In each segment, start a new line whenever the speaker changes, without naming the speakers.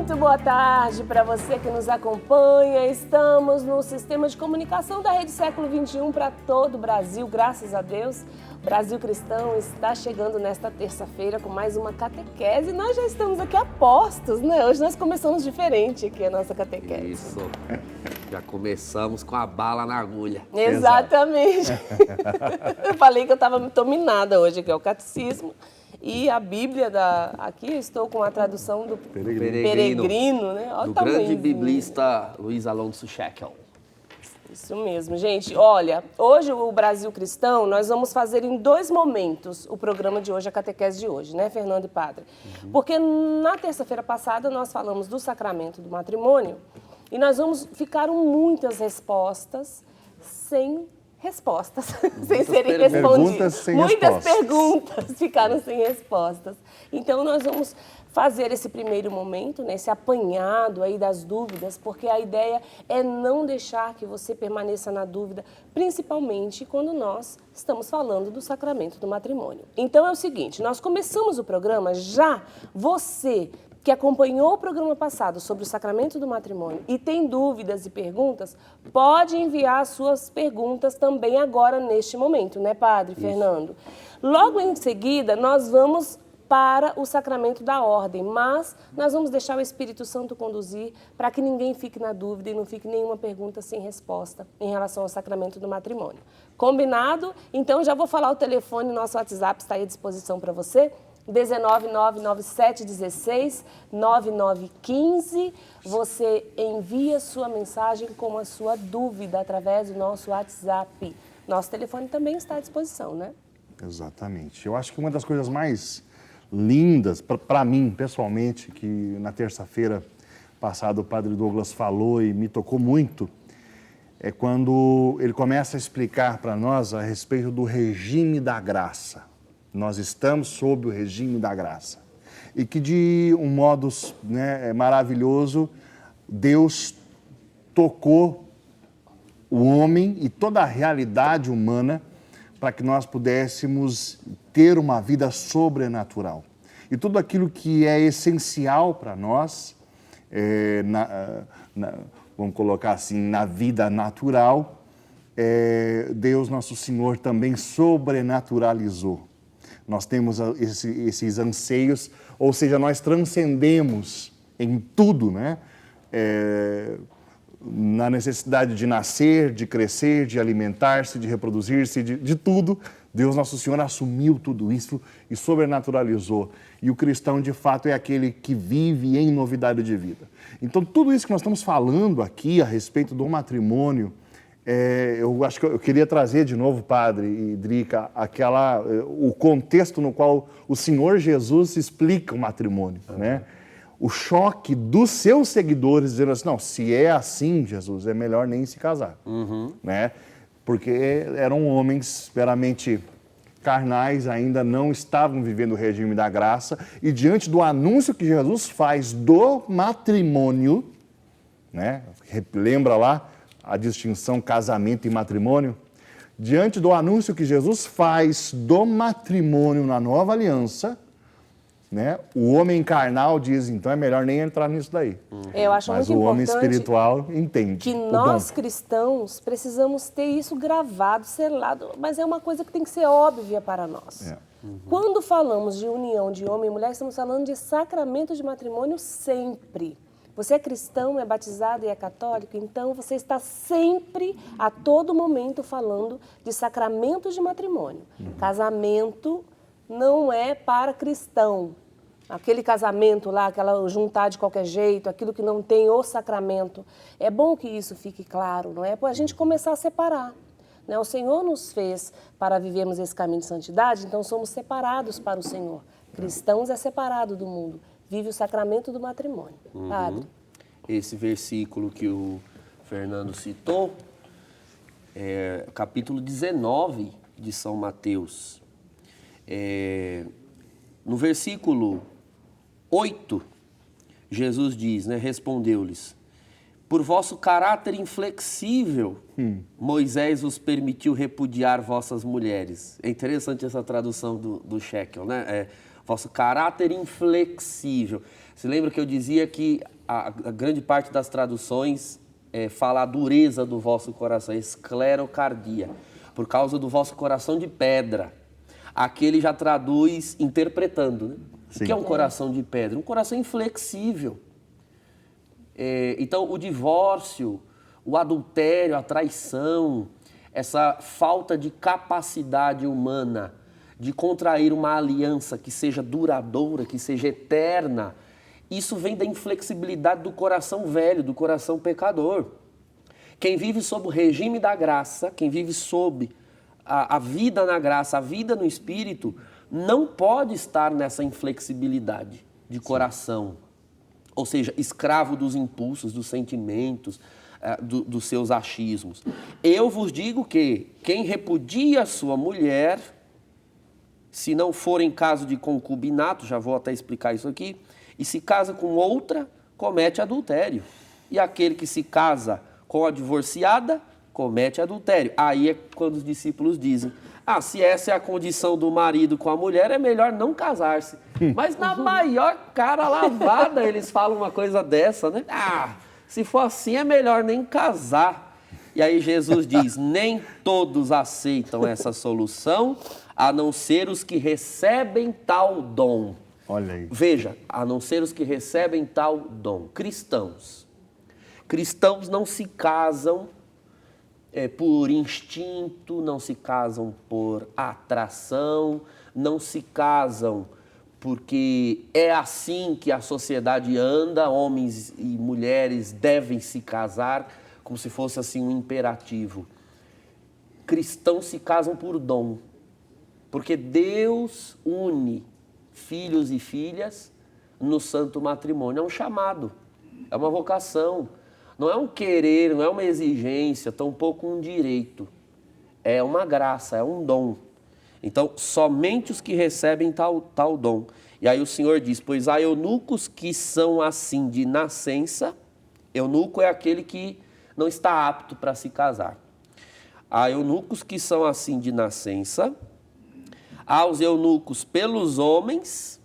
Muito boa tarde para você que nos acompanha. Estamos no sistema de comunicação da Rede Século XXI para todo o Brasil, graças a Deus. O Brasil Cristão está chegando nesta terça-feira com mais uma catequese. Nós já estamos aqui a postos, né? Hoje nós começamos diferente aqui a nossa catequese.
Isso. Já começamos com a bala na agulha.
Exatamente. Eu falei que eu estava dominada hoje, que é o catecismo. E a Bíblia, aqui eu estou com a tradução do Peregrino, né? Olha
do
o tamanho.
Grande biblista Luiz Alonso Scheckel.
Isso mesmo, gente. Olha, hoje o Brasil Cristão, nós vamos fazer em 2 momentos o programa de hoje, a catequese de hoje, né, Fernando e Padre? Porque na terça-feira passada nós falamos do sacramento do matrimônio e nós ficaram muitas respostas sem respostas, sem serem respondidas. Muitas perguntas ficaram sem respostas. Então, nós vamos fazer esse primeiro momento, né, esse apanhado aí das dúvidas, porque a ideia é não deixar que você permaneça na dúvida, principalmente quando nós estamos falando do sacramento do matrimônio. Então, é o seguinte, nós começamos o programa já, você que acompanhou o programa passado sobre o sacramento do matrimônio e tem dúvidas e perguntas, pode enviar suas perguntas também agora, neste momento, né, Padre Fernando? Logo em seguida, nós vamos para o sacramento da ordem, mas nós vamos deixar o Espírito Santo conduzir para que ninguém fique na dúvida e não fique nenhuma pergunta sem resposta em relação ao sacramento do matrimônio. Combinado? Então, já vou falar o telefone, nosso WhatsApp está aí à disposição para você. 19997169915. Você envia sua mensagem com a sua dúvida através do nosso WhatsApp. Nosso telefone também está à disposição, né?
Exatamente. Eu acho que uma das coisas mais lindas, para mim, pessoalmente, que na terça-feira passada o Padre Douglas falou e me tocou muito, é quando ele começa a explicar para nós a respeito do regime da graça. Nós estamos sob o regime da graça. E que de um modo maravilhoso, Deus tocou o homem e toda a realidade humana para que nós pudéssemos ter uma vida sobrenatural. E tudo aquilo que é essencial para nós, vamos colocar assim, na vida natural, Deus Nosso Senhor também sobrenaturalizou. Nós temos esses anseios, ou seja, nós transcendemos em tudo, né? Na necessidade de nascer, de crescer, de alimentar-se, de reproduzir-se, de tudo. Deus Nosso Senhor assumiu tudo isso e sobrenaturalizou. E o cristão, de fato, é aquele que vive em novidade de vida. Então, tudo isso que nós estamos falando aqui a respeito do matrimônio, eu acho que eu queria trazer de novo, Padre e Drica, o contexto no qual o Senhor Jesus explica o matrimônio, né? O choque dos seus seguidores dizendo assim, não, se é assim, Jesus, é melhor nem se casar, né? Porque eram homens meramente carnais, ainda não estavam vivendo o regime da graça, e diante do anúncio que Jesus faz do matrimônio, né? Lembra lá a distinção casamento e matrimônio? Diante do anúncio que Jesus faz do matrimônio na nova aliança, né? O homem carnal diz, então é melhor nem entrar nisso daí.
Eu acho
Mas
muito
o homem
importante
espiritual entende.
que nós cristãos precisamos ter isso gravado, selado, mas é uma coisa que tem que ser óbvia para nós. Quando falamos de união de homem e mulher, estamos falando de sacramento de matrimônio sempre. Você é cristão, é batizado e é católico, então você está sempre, a todo momento, falando de sacramento de matrimônio. Casamento não é para cristão. Aquele casamento lá, aquela juntar de qualquer jeito, aquilo que não tem o sacramento. É bom que isso fique claro, não é? Para a gente começar a separar. Né? O Senhor nos fez para vivermos esse caminho de santidade, então somos separados para o Senhor. Cristãos é separado do mundo. Vive o sacramento do matrimônio. Padre.
Esse versículo que o Fernando citou é capítulo 19 de São Mateus. No versículo 8, Jesus diz, né, respondeu-lhes, por vosso caráter inflexível, Moisés vos permitiu repudiar vossas mulheres. É interessante essa tradução do Scheckel, né? vosso caráter inflexível. Você lembra que eu dizia que a grande parte das traduções fala a dureza do vosso coração, esclerocardia, por causa do vosso coração de pedra. Aqui ele já traduz interpretando, né? O que é um coração de pedra? Um coração inflexível. Então, o divórcio, o adultério, a traição, essa falta de capacidade humana de contrair uma aliança que seja duradoura, que seja eterna, isso vem da inflexibilidade do coração velho, do coração pecador. Quem vive sob o regime da graça, quem vive sob a vida na graça, a vida no Espírito, não pode estar nessa inflexibilidade de coração. Ou seja, escravo dos impulsos, dos sentimentos, dos seus achismos. Eu vos digo que quem repudia sua mulher, se não for em caso de concubinato, já vou até explicar isso aqui, e se casa com outra, comete adultério. E aquele que se casa com a divorciada, comete adultério. Aí é quando os discípulos dizem, se essa é a condição do marido com a mulher, é melhor não casar-se. Mas na maior cara lavada eles falam uma coisa dessa, né? Se for assim, é melhor nem casar. E aí Jesus diz, nem todos aceitam essa solução, a não ser os que recebem tal dom.
Olha aí.
Veja, a não ser os que recebem tal dom. Cristãos. Cristãos não se casam por instinto, não se casam por atração, não se casam porque é assim que a sociedade anda, homens e mulheres devem se casar, como se fosse assim um imperativo. Cristãos se casam por dom, porque Deus une filhos e filhas no santo matrimônio. É um chamado, é uma vocação, não é um querer, não é uma exigência, tampouco um direito. É uma graça, é um dom. Então, somente os que recebem tal dom. E aí o Senhor diz, pois há eunucos que são assim de nascença. Eunuco é aquele que não está apto para se casar. Há eunucos que são assim de nascença. Há os eunucos pelos homens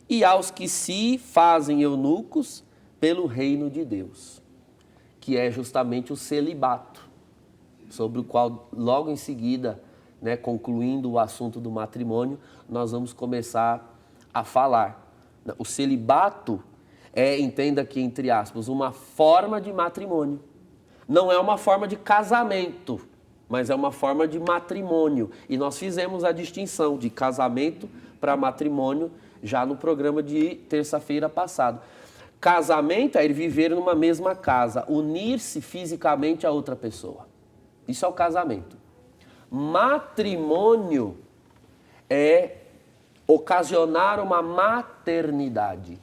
e há os que se fazem eunucos pelo reino de Deus, que é justamente o celibato, sobre o qual logo em seguida, concluindo o assunto do matrimônio, nós vamos começar a falar. O celibato entenda aqui entre aspas, uma forma de matrimônio. Não é uma forma de casamento, mas é uma forma de matrimônio. E nós fizemos a distinção de casamento para matrimônio já no programa de terça-feira passada. Casamento é ir viver numa mesma casa, unir-se fisicamente a outra pessoa. Isso é o casamento. Matrimônio é ocasionar uma maternidade,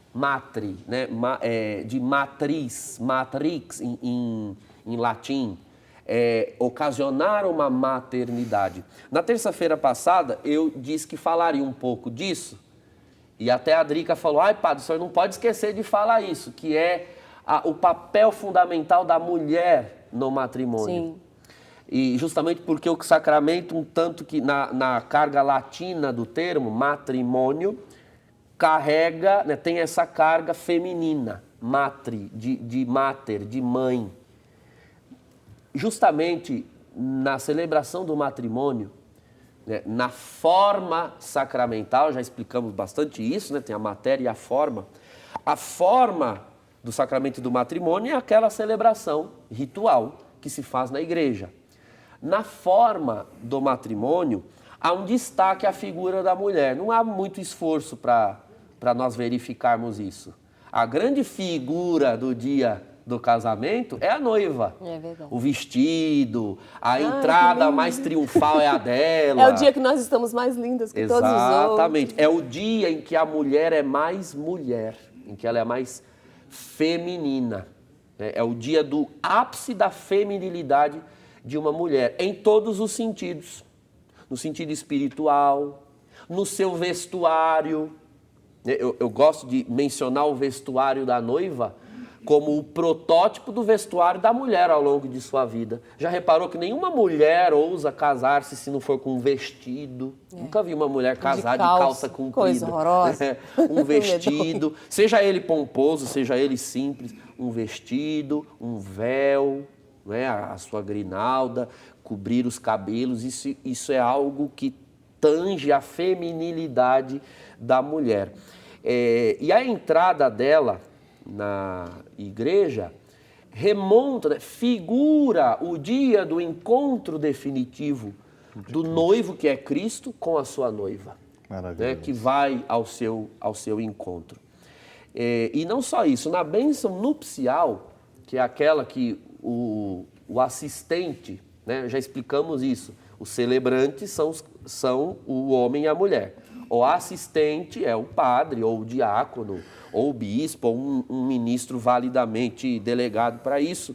de matriz, matrix em latim, ocasionar uma maternidade. Na terça-feira passada, eu disse que falaria um pouco disso, e até a Drica falou, padre, o senhor não pode esquecer de falar isso, que é o papel fundamental da mulher no matrimônio.
Sim.
E justamente porque o sacramento, um tanto que na carga latina do termo, matrimônio, carrega, tem essa carga feminina, matri, de mater, de mãe. Justamente na celebração do matrimônio, na forma sacramental, já explicamos bastante isso, tem a matéria e a forma. A forma do sacramento do matrimônio é aquela celebração ritual que se faz na igreja. Na forma do matrimônio, há um destaque à figura da mulher. Não há muito esforço para nós verificarmos isso. A grande figura do dia do casamento é a noiva.
É verdade.
O vestido, a entrada mais triunfal é a dela.
É o dia que nós estamos mais lindas que todos os outros.
Exatamente. É o dia em que a mulher é mais mulher, em que ela é mais feminina. É o dia do ápice da feminilidade de uma mulher, em todos os sentidos. No sentido espiritual, no seu vestuário. Eu gosto de mencionar o vestuário da noiva como o protótipo do vestuário da mulher ao longo de sua vida. Já reparou que nenhuma mulher ousa casar-se se não for com um vestido? Nunca vi uma mulher casar de calça comprida.
Coisa horrorosa.
Um vestido, seja ele pomposo, seja ele simples, um vestido, um véu, né, a sua grinalda, cobrir os cabelos, isso é algo que tange a feminilidade da mulher. E a entrada dela na igreja remonta, né, figura o dia do encontro definitivo do noivo, que é Cristo, com a sua noiva, né, que vai ao seu encontro. E não só isso, na bênção nupcial, que é aquela que o assistente, né, já explicamos isso, os celebrantes são o homem e a mulher. O assistente é o padre, ou o diácono, ou o bispo, ou um ministro validamente delegado para isso.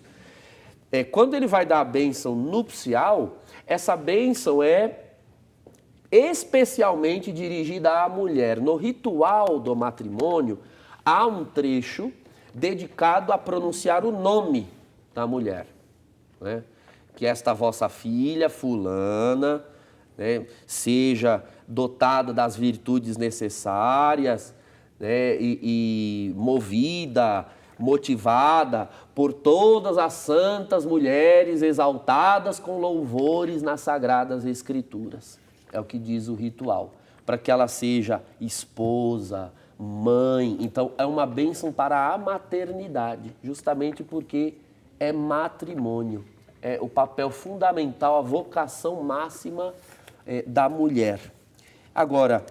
Quando ele vai dar a bênção nupcial, essa bênção é especialmente dirigida à mulher. No ritual do matrimônio, há um trecho dedicado a pronunciar o nome da mulher, né? Que esta vossa filha, fulana, né, seja dotada das virtudes necessárias, né, e movida, motivada por todas as santas mulheres exaltadas com louvores nas Sagradas Escrituras. É o que diz o ritual. Para que ela seja esposa, mãe. Então, é uma bênção para a maternidade, justamente porque é matrimônio. É o papel fundamental, a vocação máxima da mulher. Agora,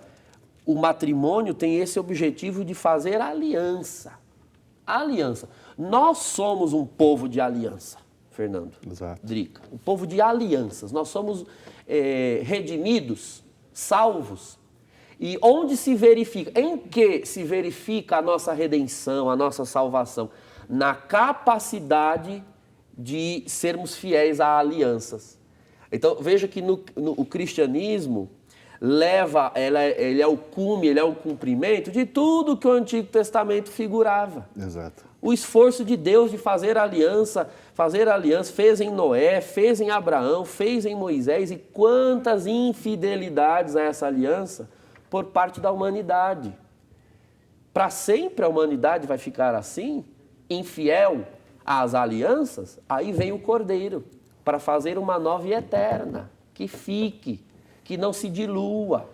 o matrimônio tem esse objetivo de fazer aliança. Aliança. Nós somos um povo de aliança, Fernando.
Exato.
Drica. Um povo de alianças. Nós somos redimidos, salvos. E onde se verifica, em que se verifica a nossa redenção, a nossa salvação? Na capacidade de sermos fiéis a alianças. Então, veja que o cristianismo ele é o cume, ele é o cumprimento de tudo que o Antigo Testamento figurava.
Exato.
O esforço de Deus de fazer aliança, fez em Noé, fez em Abraão, fez em Moisés, e quantas infidelidades a essa aliança por parte da humanidade. Para sempre a humanidade vai ficar assim, infiel às alianças? Aí vem o Cordeiro para fazer uma nova e eterna, que fique, que não se dilua,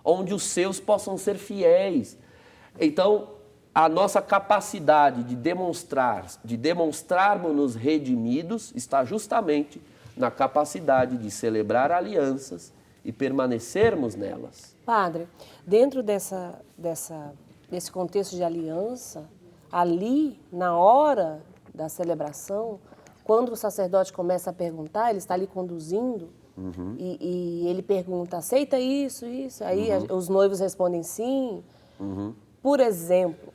onde os seus possam ser fiéis. Então, a nossa capacidade de demonstrarmos-nos redimidos está justamente na capacidade de celebrar alianças e permanecermos nelas.
Padre, dentro desse contexto de aliança, ali, na hora da celebração, quando o sacerdote começa a perguntar, ele está ali conduzindo, e ele pergunta, aceita isso? Aí os noivos respondem sim. Por exemplo,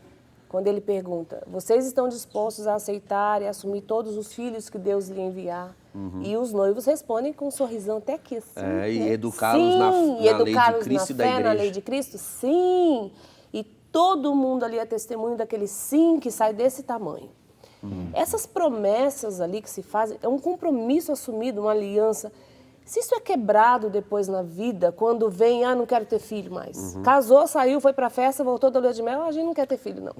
quando ele pergunta, vocês estão dispostos a aceitar e assumir todos os filhos que Deus lhe enviar? E os noivos respondem com um sorrisão até aqui, assim.
E educá-los na lei de Cristo e da igreja.
Na lei de Cristo, sim. E todo mundo ali é testemunho daquele sim que sai desse tamanho. Essas promessas ali que se fazem, é um compromisso assumido, uma aliança. Se isso é quebrado depois na vida, quando vem, não quero ter filho mais. Casou, saiu, foi para a festa, voltou da lua de mel, a gente não quer ter filho, não.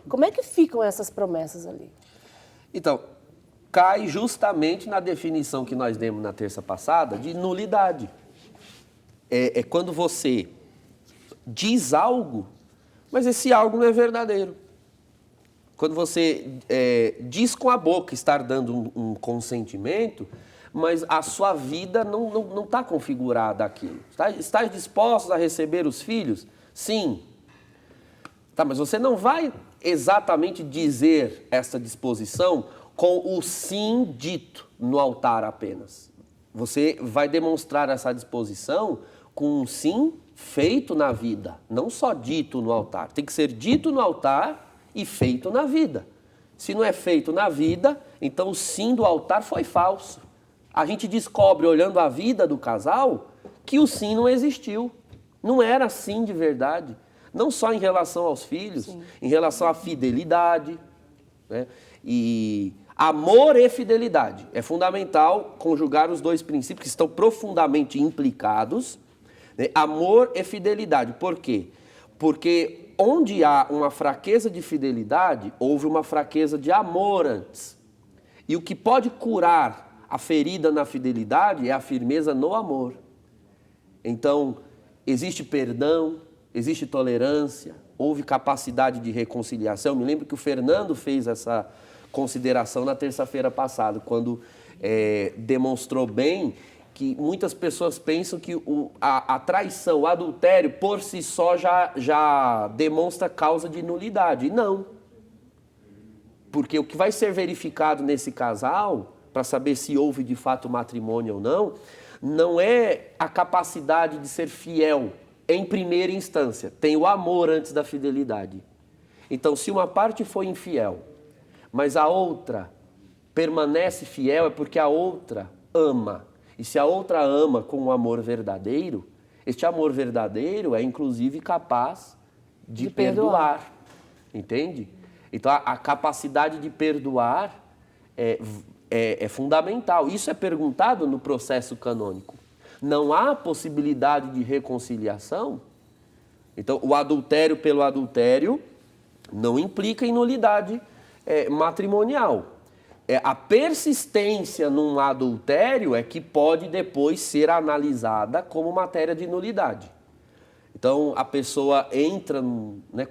Como é que ficam essas promessas ali?
Então, cai justamente na definição que nós demos na terça passada de nulidade. É quando você diz algo, mas esse algo não é verdadeiro. Quando você diz com a boca estar dando um consentimento, mas a sua vida não está configurada aquilo. Estás dispostos a receber os filhos? Sim. Tá, mas você não vai exatamente dizer essa disposição com o sim dito no altar apenas. Você vai demonstrar essa disposição com um sim feito na vida, não só dito no altar. Tem que ser dito no altar e feito na vida. Se não é feito na vida, então o sim do altar foi falso. A gente descobre, olhando a vida do casal, que o sim não existiu. Não era sim de verdade. Não só em relação aos filhos, em relação à fidelidade, né? E amor e fidelidade. É fundamental conjugar os dois princípios que estão profundamente implicados, né? Amor e fidelidade. Por quê? Porque onde há uma fraqueza de fidelidade, houve uma fraqueza de amor antes. E o que pode curar a ferida na fidelidade é a firmeza no amor. Então, existe perdão, existe tolerância, houve capacidade de reconciliação. Me lembro que o Fernando fez essa consideração na terça-feira passada, quando demonstrou bem que muitas pessoas pensam que a traição, o adultério, por si só já demonstra causa de nulidade. E não. Porque o que vai ser verificado nesse casal, para saber se houve de fato matrimônio ou não, não é a capacidade de ser fiel em primeira instância. Tem o amor antes da fidelidade. Então, se uma parte foi infiel, mas a outra permanece fiel, é porque a outra ama. E se a outra ama com um amor verdadeiro, este amor verdadeiro é inclusive capaz de perdoar. Entende? Então a capacidade de perdoar é fundamental. Isso é perguntado no processo canônico. Não há possibilidade de reconciliação. Então o adultério pelo adultério não implica em nulidade matrimonial. A persistência num adultério é que pode depois ser analisada como matéria de nulidade. Então, a pessoa entra,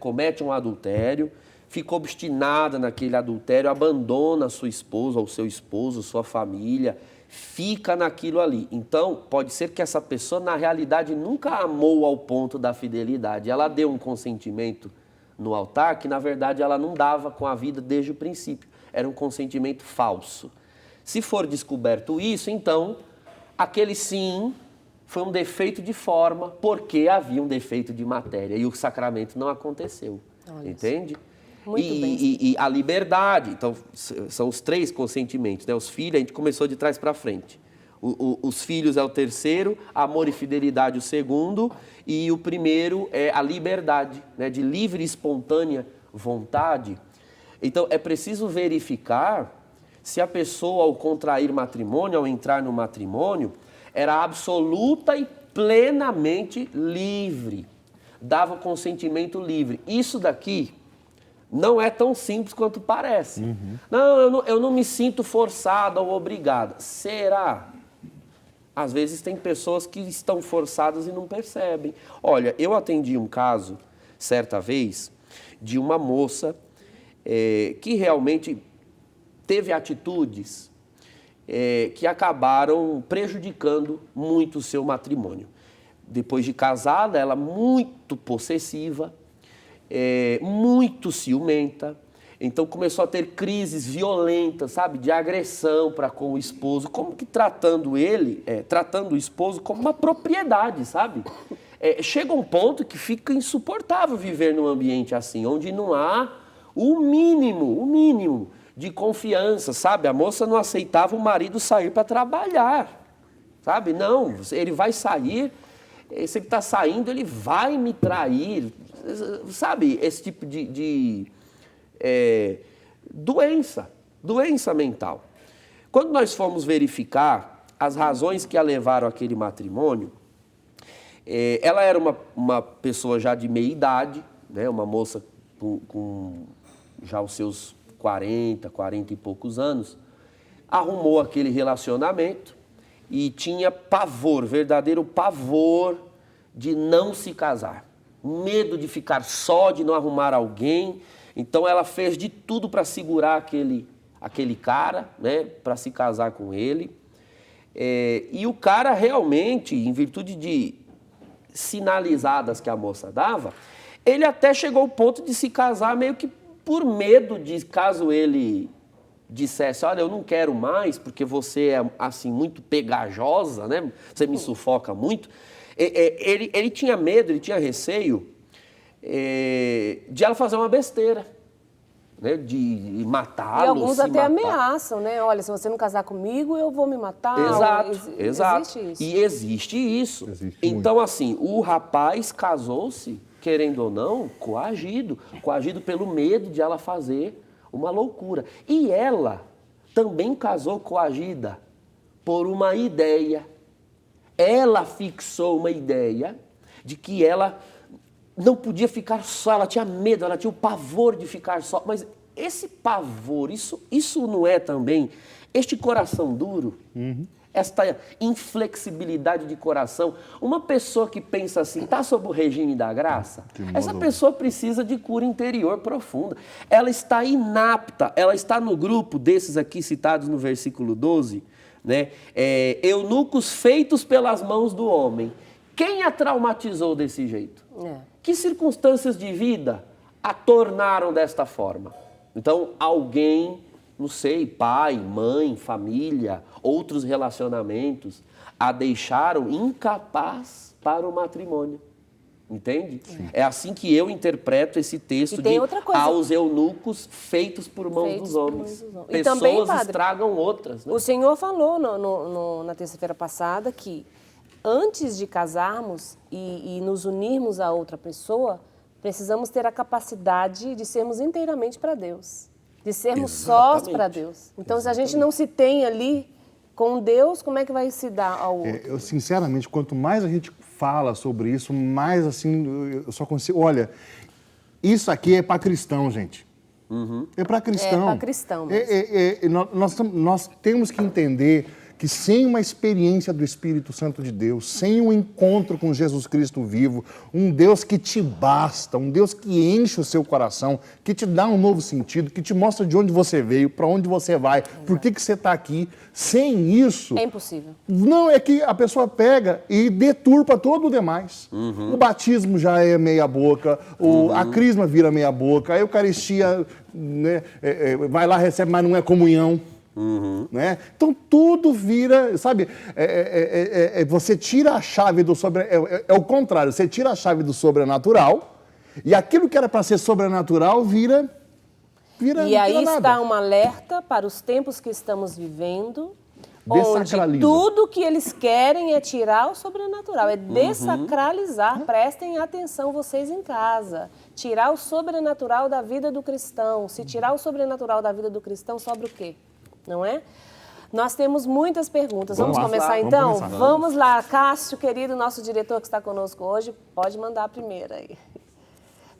comete um adultério, fica obstinada naquele adultério, abandona sua esposa ou seu esposo, sua família, fica naquilo ali. Então, pode ser que essa pessoa, na realidade, nunca amou ao ponto da fidelidade. Ela deu um consentimento no altar que, na verdade, ela não dava com a vida desde o princípio. Era um consentimento falso. Se for descoberto isso, então, aquele sim foi um defeito de forma, porque havia um defeito de matéria e o sacramento não aconteceu. Olha, entende?
Muito bem.
E a liberdade, então, são os 3 consentimentos, né? Os filhos, a gente começou de trás para frente. Os filhos é o terceiro, amor e fidelidade o segundo, e o primeiro é a liberdade, né? De livre e espontânea vontade. Então, é preciso verificar se a pessoa, ao contrair matrimônio, ao entrar no matrimônio, era absoluta e plenamente livre. Dava consentimento livre. Isso daqui não é tão simples quanto parece. Não, eu não me sinto forçado ou obrigado. Será? Às vezes tem pessoas que estão forçadas e não percebem. Olha, eu atendi um caso, certa vez, de uma moça que realmente teve atitudes que acabaram prejudicando muito o seu matrimônio. Depois de casada, ela muito possessiva, muito ciumenta, então começou a ter crises violentas, sabe, de agressão para com o esposo, como que tratando o esposo como uma propriedade, sabe? Chega um ponto que fica insuportável viver num ambiente assim, onde não há o mínimo de confiança, sabe? A moça não aceitava o marido sair para trabalhar, sabe? Não, ele vai sair, se ele está saindo, ele vai me trair, sabe? Esse tipo de doença mental. Quando nós fomos verificar as razões que a levaram àquele matrimônio, ela era uma pessoa já de meia idade, né? Uma moça com já os seus 40 e poucos anos, arrumou aquele relacionamento e tinha pavor, verdadeiro pavor de não se casar. Medo de ficar só, de não arrumar alguém. Então ela fez de tudo para segurar aquele cara, né, para se casar com ele. E o cara realmente, em virtude de sinalizadas que a moça dava, ele até chegou ao ponto de se casar meio que por medo de, caso ele dissesse, olha, eu não quero mais porque você é assim muito pegajosa, né? Você me sufoca muito. Ele tinha medo, ele tinha receio de ela fazer uma besteira, né? De matá-lo.
E alguns até
matar.
ameaçam, né? Olha, se você não casar comigo, eu vou me matar.
Exato.
Existe isso.
E existe isso. Então, assim, o rapaz casou-se, querendo ou não, coagido pelo medo de ela fazer uma loucura. E ela também casou coagida por uma ideia. Ela fixou uma ideia de que ela não podia ficar só, ela tinha medo, ela tinha o pavor de ficar só. Mas esse pavor, isso não é também este coração duro? Esta inflexibilidade de coração. Uma pessoa que pensa assim, está sob o regime da graça, essa pessoa precisa de cura interior profunda. Ela está inapta, ela está no grupo desses aqui citados no versículo 12, né? Eunucos feitos pelas mãos do homem. Quem a traumatizou desse jeito? Que circunstâncias de vida a tornaram desta forma? Então, alguém, não sei, pai, mãe, família, outros relacionamentos, a deixaram incapaz para o matrimônio. Entende? Sim. É assim que eu interpreto esse texto de aos eunucos feitos por mãos dos homens. Pessoas e também, padre, estragam outras. Né?
O Senhor falou na terça-feira passada que antes de casarmos e nos unirmos a outra pessoa, precisamos ter a capacidade de sermos inteiramente para Deus. De sermos sós para Deus. Então, se a gente não se tem ali com Deus, como é que vai se dar ao outro?
Eu, sinceramente, quanto mais a gente fala sobre isso, mais assim, eu só consigo... Olha, isso aqui é para cristão, gente. É para cristão.
É para cristão mesmo.
Nós temos que entender que sem uma experiência do Espírito Santo de Deus, sem um encontro com Jesus Cristo vivo, um Deus que te basta, um Deus que enche o seu coração, que te dá um novo sentido, que te mostra de onde você veio, para onde você vai, por que você está aqui, sem isso...
É impossível.
Não, é que a pessoa pega e deturpa todo o demais. O batismo já é meia boca, a crisma vira meia boca, a Eucaristia, né, vai lá, recebe, mas não é comunhão. Né? Então tudo vira, sabe, você tira a chave do sobrenatural, é o contrário, você tira a chave do sobrenatural e aquilo que era para ser sobrenatural vira
e aí
nada.
Está um alerta para os tempos que estamos vivendo, onde tudo que eles querem é tirar o sobrenatural, é dessacralizar. Prestem atenção vocês em casa, tirar o sobrenatural da vida do cristão. Se tirar o sobrenatural da vida do cristão, sobra o quê? Não é? Nós temos muitas perguntas. Vamos começar então? Vamos lá. Cássio, querido, nosso diretor que está conosco hoje, pode mandar a primeira aí.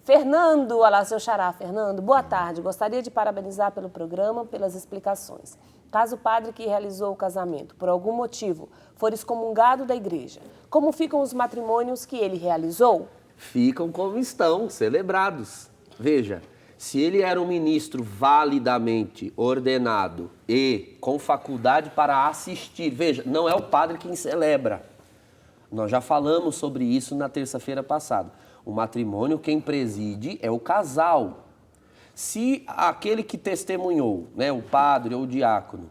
Fernando, olha lá, seu xará, Fernando. Boa tarde. Gostaria de parabenizar pelo programa, pelas explicações. Caso o padre que realizou o casamento, por algum motivo, for excomungado da igreja, como ficam os matrimônios que ele realizou?
Ficam como estão, celebrados. Veja, se ele era um ministro validamente ordenado e com faculdade para assistir, veja, não é o padre quem celebra. Nós já falamos sobre isso na terça-feira passada. O matrimônio, quem preside é o casal. Se aquele que testemunhou, né, o padre ou o diácono,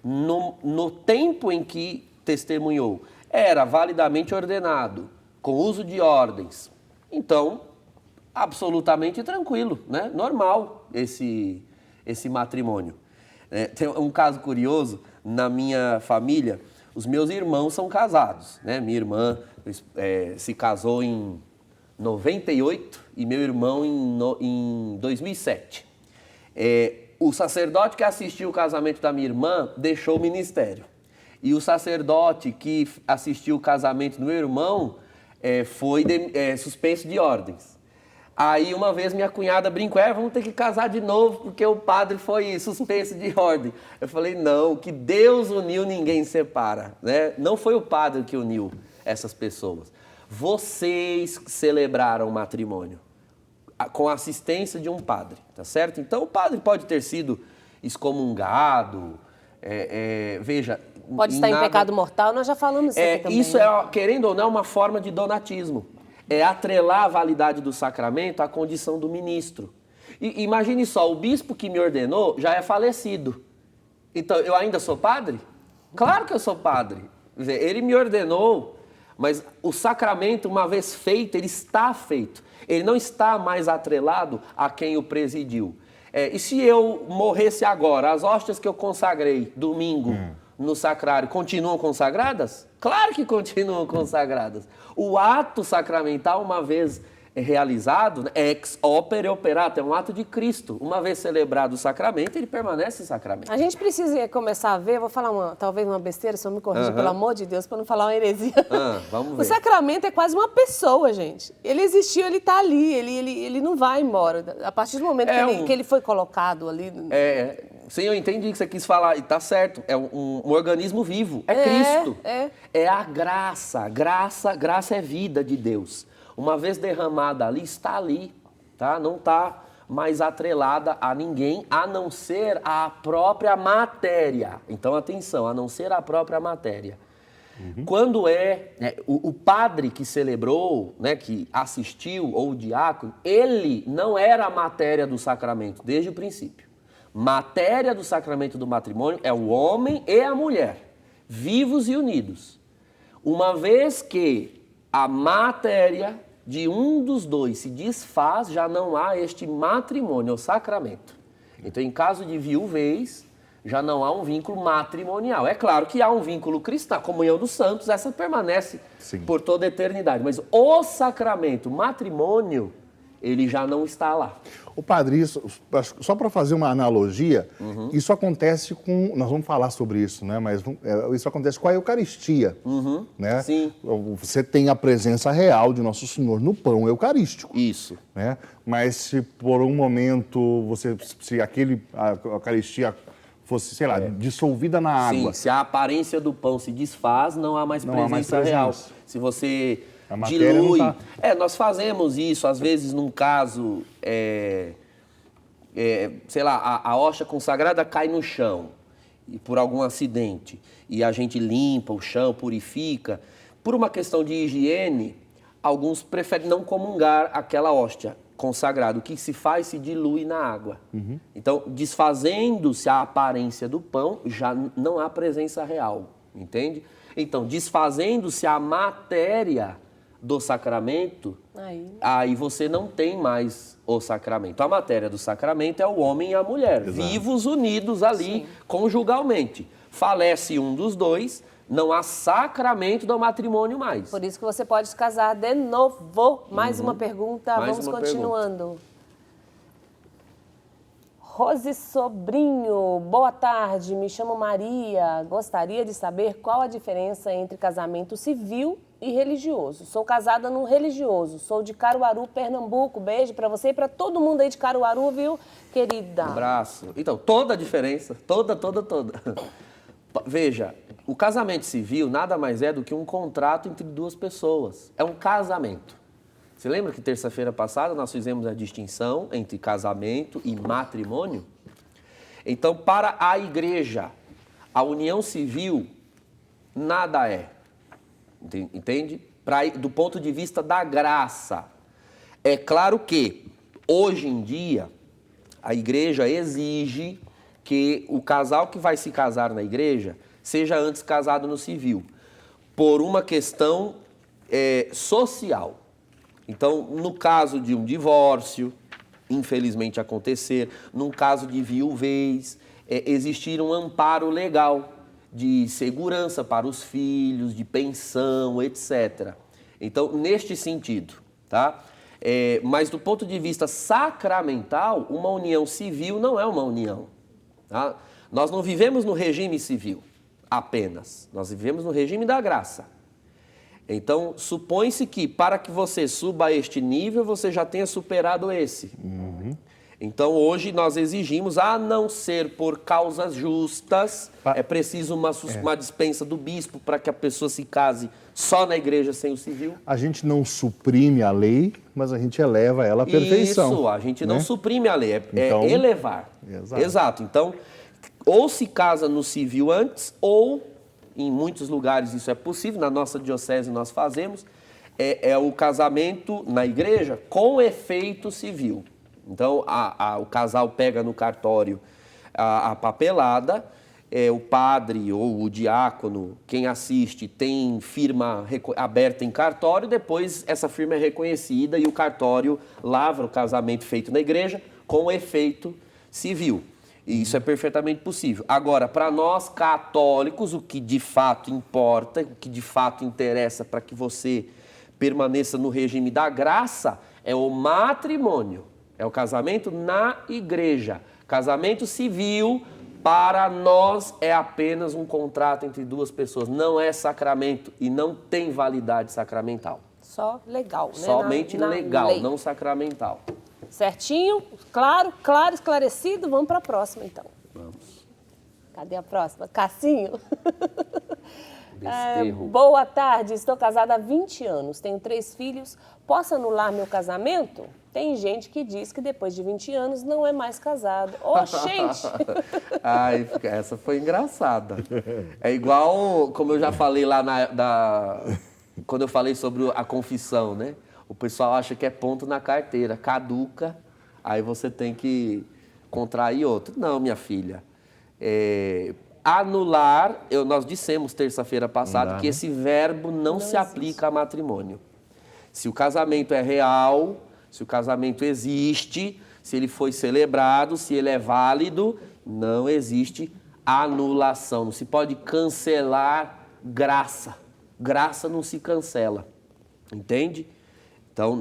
no tempo em que testemunhou, era validamente ordenado, com uso de ordens, então... absolutamente tranquilo, né? Normal esse matrimônio. Tem um caso curioso, na minha família, os meus irmãos são casados, né? Minha irmã se casou em 98 e meu irmão em 2007. O sacerdote que assistiu o casamento da minha irmã deixou o ministério. E o sacerdote que assistiu o casamento do meu irmão foi suspenso de ordens. Aí uma vez minha cunhada brincou, vamos ter que casar de novo porque o padre foi suspenso de ordem. Eu falei, não, que Deus uniu, ninguém separa, né? Não foi o padre que uniu essas pessoas. Vocês celebraram o matrimônio com a assistência de um padre, tá certo? Então o padre pode ter sido excomungado, veja...
Pode estar em pecado mortal, nós já falamos isso aqui também.
Isso querendo ou não, uma forma de donatismo. É atrelar a validade do sacramento à condição do ministro. E imagine só, o bispo que me ordenou já é falecido. Então, eu ainda sou padre? Claro que eu sou padre. Ele me ordenou, mas o sacramento, uma vez feito, ele está feito. Ele não está mais atrelado a quem o presidiu. E se eu morresse agora, as hóstias que eu consagrei domingo no sacrário continuam consagradas? Claro que continuam consagradas. O ato sacramental, uma vez realizado, né, ex opere operato, é um ato de Cristo. Uma vez celebrado o sacramento, ele permanece sacramento.
A gente precisa começar a ver, vou falar talvez uma besteira, só me corrija, pelo amor de Deus, para não falar uma heresia.
Vamos ver.
O sacramento é quase uma pessoa, gente. Ele existiu, ele está ali, ele não vai embora. A partir do momento que ele foi colocado ali...
Sim, eu entendi o que você quis falar, e tá certo. É um organismo vivo, é Cristo. É a graça. Graça é vida de Deus. Uma vez derramada ali, está ali, tá? Não está mais atrelada a ninguém, a não ser a própria matéria. Então, atenção, a não ser a própria matéria. Quando o padre que celebrou, né, que assistiu, ou o diácono, ele não era a matéria do sacramento, desde o princípio. Matéria do sacramento do matrimônio é o homem e a mulher, vivos e unidos. Uma vez que a matéria de um dos dois se desfaz, já não há este matrimônio, o sacramento. Então, em caso de viuvez, já não há um vínculo matrimonial. É claro que há um vínculo cristão, a comunhão dos santos, essa permanece por toda a eternidade. Mas o sacramento, matrimônio, ele já não está lá.
O padre, só para fazer uma analogia, isso acontece com... Nós vamos falar sobre isso, né? Mas isso acontece com a Eucaristia, né?
Sim.
Você tem a presença real de Nosso Senhor no pão eucarístico.
Isso.
Né? Mas se por um momento, a Eucaristia fosse, sei lá, dissolvida na água...
Sim, se a aparência do pão se desfaz, não há mais presença real. Se você...
A matéria
dilui.
Não tá...
Nós fazemos isso, às vezes, num caso, sei lá, a hóstia consagrada cai no chão, e por algum acidente, e a gente limpa o chão, purifica. Por uma questão de higiene, alguns preferem não comungar aquela hóstia consagrada. O que se faz se dilui na água. Então, desfazendo-se a aparência do pão, já não há presença real, entende? Então, desfazendo-se a matéria do sacramento, aí você não tem mais o sacramento. A matéria do sacramento é o homem e a mulher, vivos, unidos ali, conjugalmente. Falece um dos dois, não há sacramento do matrimônio mais.
Por isso que você pode se casar de novo. Mais uma pergunta, vamos continuando. Rose Sobrinho, boa tarde, me chamo Maria. Gostaria de saber qual a diferença entre casamento civil e religioso. Sou casada num religioso, sou de Caruaru, Pernambuco. Beijo pra você e pra todo mundo aí de Caruaru, viu, querida?
Abraço. Então, toda a diferença, toda. Veja, o casamento civil nada mais é do que um contrato entre duas pessoas. É um casamento. Você lembra que terça-feira passada nós fizemos a distinção entre casamento e matrimônio? Então, para a igreja, a união civil nada é. Entende? Do ponto de vista da graça. É claro que, hoje em dia, a igreja exige que o casal que vai se casar na igreja seja antes casado no civil, por uma questão social. Então, no caso de um divórcio, infelizmente acontecer, num caso de viuvez, existir um amparo legal de segurança para os filhos, de pensão, etc. Então, neste sentido, tá? Mas do ponto de vista sacramental, uma união civil não é uma união. Tá? Nós não vivemos no regime civil apenas, nós vivemos no regime da graça. Então, supõe-se que para que você suba a este nível, você já tenha superado esse. Então, hoje nós exigimos, a não ser por causas justas, é preciso uma dispensa do bispo para que a pessoa se case só na igreja sem o civil.
A gente não suprime a lei, mas a gente eleva ela à perfeição.
Isso, a gente não suprime a lei, então, é elevar. Exato. Então, ou se casa no civil antes, ou, em muitos lugares isso é possível, na nossa diocese nós fazemos, o casamento na igreja com efeito civil. Então, o casal pega no cartório a papelada, o padre ou o diácono, quem assiste, tem firma aberta em cartório, depois essa firma é reconhecida e o cartório lavra o casamento feito na igreja com efeito civil. E isso é perfeitamente possível. Agora, para nós católicos, o que de fato importa, o que de fato interessa para que você permaneça no regime da graça, é o matrimônio. É o casamento na igreja. Casamento civil, para nós, é apenas um contrato entre duas pessoas. Não é sacramento e não tem validade sacramental.
Só legal, né?
Somente legal,
lei.
não sacramental.
Certinho? Claro, esclarecido. Vamos para a próxima, então.
Vamos.
Cadê a próxima? Cassinho?
Desterro.
Boa tarde, estou casada há 20 anos, tenho 3 filhos. Posso anular meu casamento? Tem gente que diz que depois de 20 anos não é mais casado. Ô, gente!
Ai, essa foi engraçada. É igual, como eu já falei lá quando eu falei sobre a confissão, né? O pessoal acha que é ponto na carteira, caduca, aí você tem que contrair outro. Não, minha filha. Anular, nós dissemos terça-feira passada que esse verbo não se aplica a matrimônio. Se o casamento é real, se o casamento existe, se ele foi celebrado, se ele é válido, não existe anulação. Não se pode cancelar graça. Graça não se cancela. Entende? Então,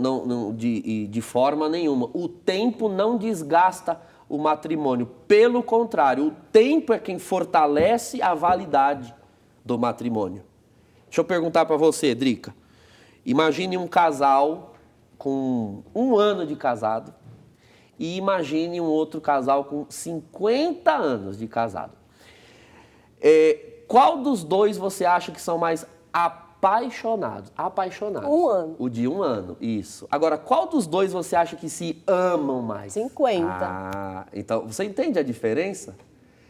de forma nenhuma. O tempo não desgasta o matrimônio. Pelo contrário, o tempo é quem fortalece a validade do matrimônio. Deixa eu perguntar para você, Drica. Imagine um casal com 1 ano de casado e imagine um outro casal com 50 anos de casado. Qual dos dois você acha que são mais apaixonados? Apaixonados.
1 ano.
O de 1 ano, isso. Agora, qual dos dois você acha que se amam mais?
50.
Ah, então, você entende a diferença?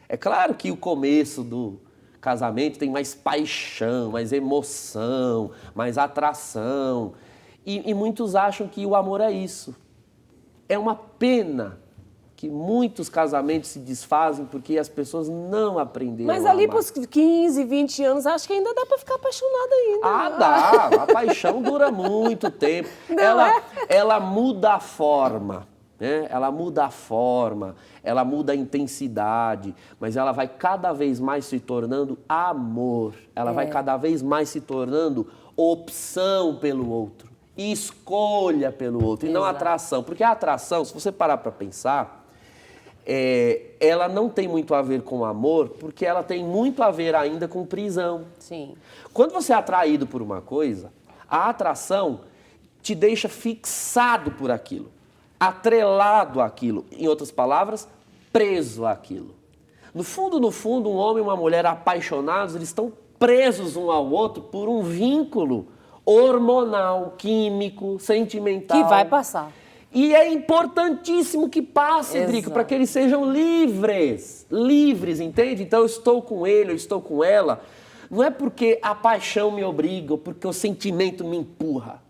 É claro que o começo do casamento tem mais paixão, mais emoção, mais atração. E muitos acham que o amor é isso. É uma pena que muitos casamentos se desfazem porque as pessoas não aprenderam
Mas
a
ali
amar.
pros 15, 20 anos, acho que ainda dá para ficar apaixonada ainda.
Ah, dá. A paixão dura muito tempo. Ela muda a forma, né? Ela muda a forma, ela muda a intensidade, mas ela vai cada vez mais se tornando amor. Ela vai cada vez mais se tornando opção pelo outro, escolha pelo outro, e não atração. Porque a atração, se você parar para pensar, ela não tem muito a ver com amor, porque ela tem muito a ver ainda com prisão.
Sim.
Quando você é atraído por uma coisa, a atração te deixa fixado por aquilo, atrelado àquilo. Em outras palavras, preso àquilo. No fundo, um homem e uma mulher apaixonados, eles estão presos um ao outro por um vínculo hormonal, químico, sentimental.
Que vai passar.
E é importantíssimo que passe, Drica, para que eles sejam livres. Livres, entende? Então eu estou com ele, eu estou com ela. Não é porque a paixão me obriga, ou porque o sentimento me empurra.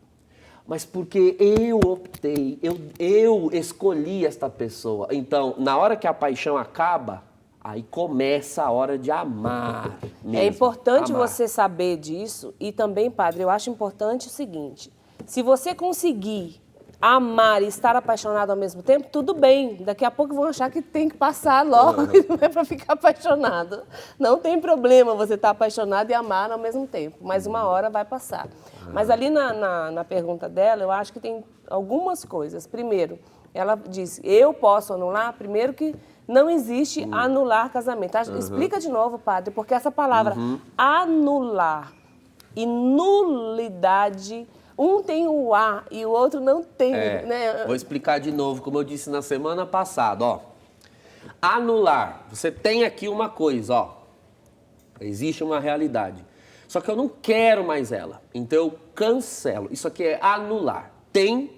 Mas porque eu optei, eu escolhi esta pessoa. Então, na hora que a paixão acaba, aí começa a hora de amar mesmo.
É importante
amar.
você saber disso. E também, padre, eu acho importante o seguinte. Se você conseguir amar e estar apaixonado ao mesmo tempo, tudo bem. Daqui a pouco vão achar que tem que passar logo e não é para ficar apaixonado. Não tem problema você estar apaixonado e amar ao mesmo tempo, mas uma hora vai passar. Mas ali na pergunta dela, eu acho que tem algumas coisas. Primeiro, ela disse, eu posso anular? Primeiro que não existe anular casamento. Explica de novo, padre, porque essa palavra anular e nulidade... Um tem o A e o outro não tem, né?
Vou explicar de novo, como eu disse na semana passada, ó. Anular. Você tem aqui uma coisa, ó. Existe uma realidade. Só que eu não quero mais ela. Então eu cancelo. Isso aqui é anular. Tem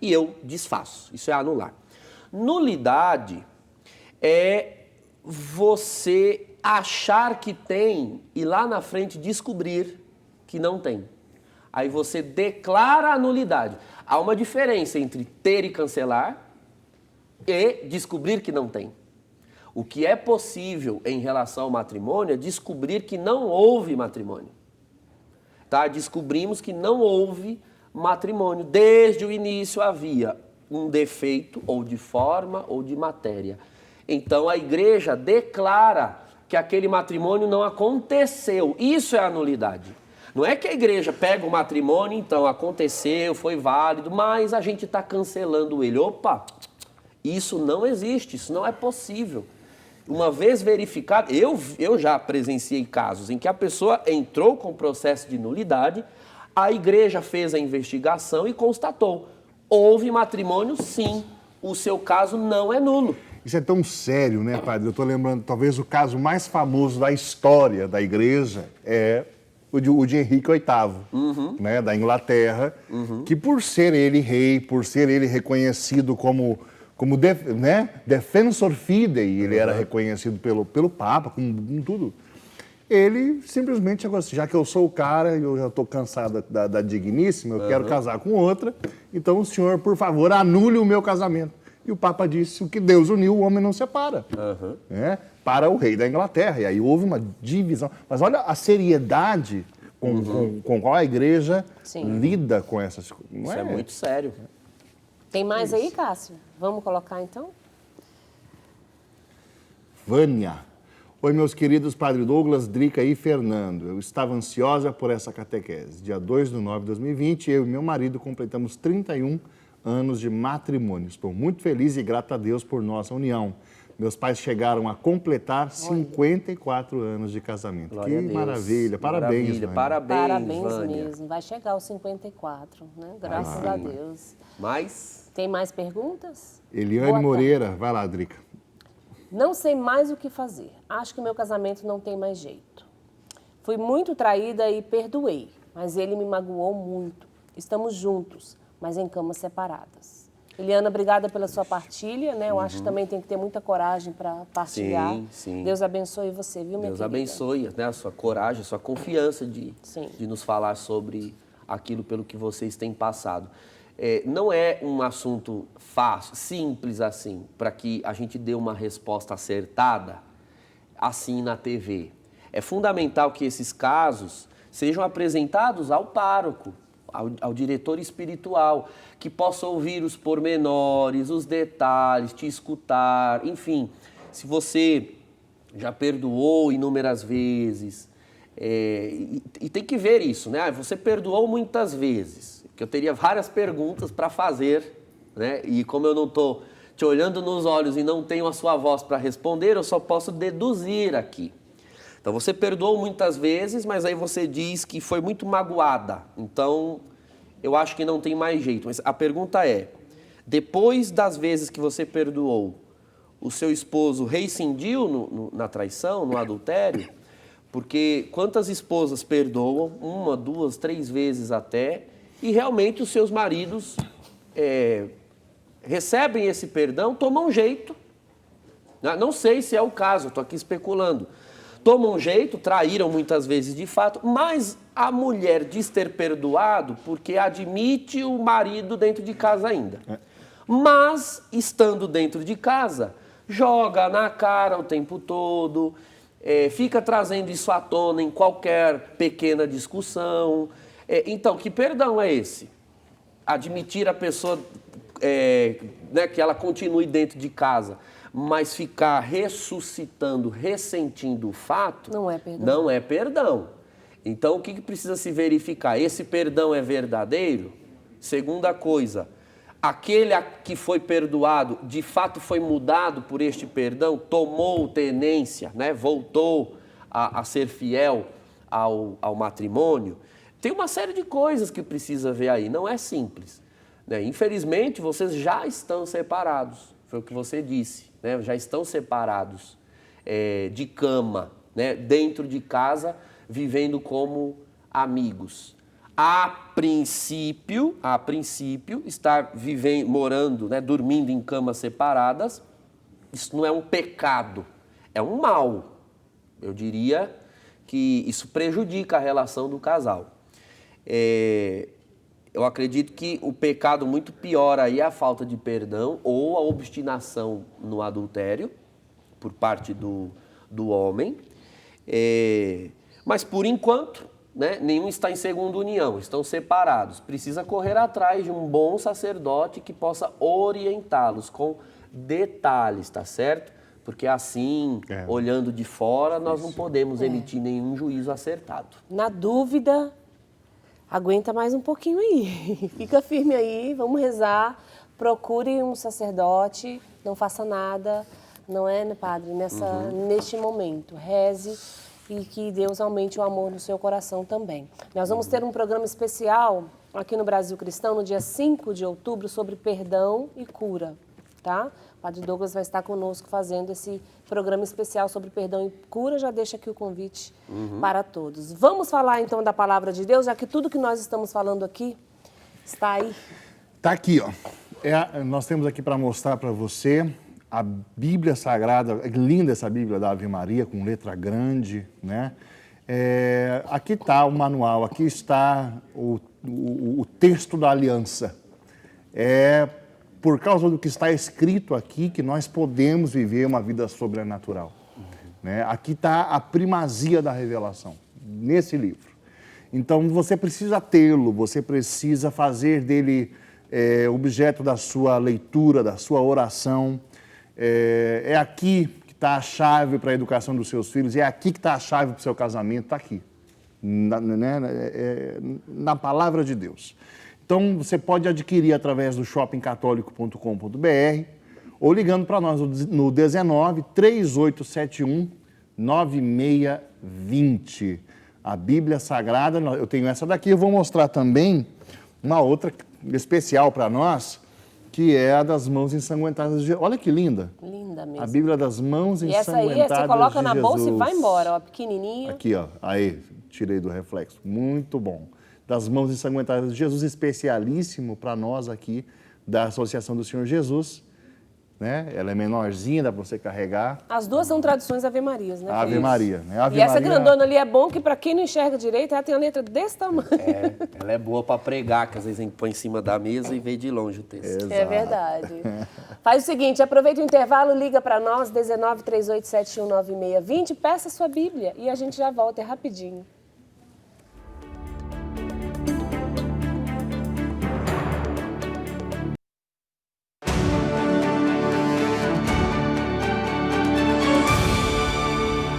e eu desfaço. Isso é anular. Nulidade é você achar que tem e lá na frente descobrir que não tem. Aí você declara a nulidade. Há uma diferença entre ter e cancelar e descobrir que não tem. O que é possível em relação ao matrimônio é descobrir que não houve matrimônio. Tá? Descobrimos que não houve matrimônio. Desde o início havia um defeito ou de forma ou de matéria. Então a igreja declara que aquele matrimônio não aconteceu. Isso é a nulidade. Não é que a igreja pega o matrimônio, então aconteceu, foi válido, mas a gente está cancelando ele. Opa, isso não existe, isso não é possível. Uma vez verificado, eu já presenciei casos em que a pessoa entrou com processo de nulidade, a igreja fez a investigação e constatou. Houve matrimônio, sim. O seu caso não é nulo.
Isso é tão sério, né, padre? Eu estou lembrando, talvez o caso mais famoso da história da igreja é o de Henrique VIII, né, da Inglaterra, que por ser ele rei, por ser ele reconhecido como defensor fidei, ele era reconhecido pelo Papa, com tudo. Ele simplesmente chegou assim, já que eu sou o cara, eu já estou cansado da digníssima, eu quero casar com outra, então o senhor, por favor, anule o meu casamento. E o Papa disse, o que Deus uniu, o homem não separa. Né? Para o rei da Inglaterra. E aí houve uma divisão. Mas olha a seriedade com qual a igreja lida com essas coisas.
Isso é muito sério.
Tem mais aí, Cássio? Vamos colocar, então?
Vânia. Oi, meus queridos Padre Douglas, Drica e Fernando. Eu estava ansiosa por essa catequese. Dia 2/9/2020, eu e meu marido completamos 31 anos de matrimônio. Estou muito feliz e grata a Deus por nossa união. Meus pais chegaram a completar 54 anos de casamento.
Glória
que
a Deus.
maravilha. Parabéns,
Maravilha.
Vânia.
Parabéns,
Parabéns
Vânia.
mesmo. Vai chegar aos 54, né? Graças a Deus.
Mas,
Tem mais perguntas?
Eliane
Boa
Moreira, vai lá, Drica.
Não sei mais o que fazer. Acho que meu casamento não tem mais jeito. Fui muito traída e perdoei, mas ele me magoou muito. Estamos juntos, mas em camas separadas. Eliana, obrigada pela sua partilha, né? Eu acho que também tem que ter muita coragem para partilhar.
Sim.
Deus abençoe você, viu, minha
Deus
querida?
abençoe, né, a sua coragem, a sua confiança de
Sim.
nos falar sobre aquilo pelo que vocês têm passado. Não é um assunto fácil, simples assim, para que a gente dê uma resposta acertada assim na TV. É fundamental que esses casos sejam apresentados ao pároco, ao diretor espiritual, que possa ouvir os pormenores, os detalhes, te escutar, enfim. Se você já perdoou inúmeras vezes, e tem que ver isso, né? Você perdoou muitas vezes, que eu teria várias perguntas para fazer, né? E como eu não estou te olhando nos olhos e não tenho a sua voz para responder, eu só posso deduzir aqui. Então, você perdoou muitas vezes, mas aí você diz que foi muito magoada. Então, eu acho que não tem mais jeito. Mas a pergunta é, depois das vezes que você perdoou, o seu esposo rescindiu na traição, no adultério? Porque quantas esposas perdoam, 1, 2, 3 vezes até, e realmente os seus maridos recebem esse perdão, tomam jeito. Não sei se é o caso, estou aqui especulando. Tomam jeito, traíram muitas vezes de fato, mas a mulher diz ter perdoado porque admite o marido dentro de casa ainda. Mas, estando dentro de casa, joga na cara o tempo todo, fica trazendo isso à tona em qualquer pequena discussão. Então, que perdão é esse? Admitir a pessoa né, que ela continue dentro de casa, mas ficar ressuscitando, ressentindo o fato,
Não é perdão.
Não é perdão. Então, o que precisa se verificar? Esse perdão é verdadeiro? Segunda coisa, aquele que foi perdoado, de fato foi mudado por este perdão, tomou tenência, né? Voltou a ser fiel ao matrimônio? Tem uma série de coisas que precisa ver aí, não é simples, né? Infelizmente, vocês já estão separados, foi o que você disse, né? Já estão separados de cama, né? Dentro de casa, vivendo como amigos. A princípio, estar morando, né? Dormindo em camas separadas, isso não é um pecado, é um mal. Eu diria que isso prejudica a relação do casal. Eu acredito que o pecado muito pior aí é a falta de perdão ou a obstinação no adultério por parte do homem. Mas, por enquanto, né, nenhum está em segunda união, estão separados. Precisa correr atrás de um bom sacerdote que possa orientá-los com detalhes, tá certo? Porque assim, olhando de fora, nós não podemos emitir nenhum juízo acertado.
Na dúvida, aguenta mais um pouquinho aí. Fica firme aí, vamos rezar. Procure um sacerdote, não faça nada, não é, né, padre? Neste momento, reze e que Deus aumente o amor no seu coração também. Nós vamos ter um programa especial aqui no Brasil Cristão, no dia 5 de outubro, sobre perdão e cura, tá? O Padre Douglas vai estar conosco fazendo esse programa especial sobre perdão e cura. Já deixa aqui o convite para todos. Vamos falar então da palavra de Deus, já que tudo que nós estamos falando aqui está aí.
Está aqui, ó. Nós temos aqui para mostrar para você a Bíblia Sagrada. É linda essa Bíblia da Ave Maria, com letra grande, né? Aqui está o manual, aqui está o texto da aliança. É por causa do que está escrito aqui que nós podemos viver uma vida sobrenatural. Né? Aqui está a primazia da revelação, nesse livro. Então você precisa tê-lo, você precisa fazer dele objeto da sua leitura, da sua oração. É aqui que está a chave para a educação dos seus filhos, é aqui que está a chave para o seu casamento, está aqui, na palavra de Deus. Então, você pode adquirir através do shoppingcatólico.com.br ou ligando para nós no 19 3871 9620. A Bíblia Sagrada, eu tenho essa daqui, eu vou mostrar também uma outra especial para nós, que é a das mãos ensanguentadas de Jesus. Olha que linda.
Linda mesmo.
A Bíblia das mãos ensanguentadas de Jesus.
E essa aí, você coloca na bolsa e vai embora, ó, pequenininha.
Aqui, ó. Aí, tirei do reflexo. Muito bom. Das mãos ensanguentadas de Jesus, especialíssimo para nós aqui da Associação do Senhor Jesus. Né? Ela é menorzinha, dá para você carregar.
As duas são traduções Ave Marias, né?
Ave Maria. Né? Ave
e essa
Maria...
grandona ali é bom que para quem não enxerga direito, ela tem a letra desse tamanho.
Ela é boa para pregar, que às vezes a gente põe em cima da mesa e vê de longe o texto.
Exato.
É verdade. Faz o seguinte, aproveita o intervalo, liga para nós, 19 3871 9620, peça sua Bíblia e a gente já volta, é rapidinho.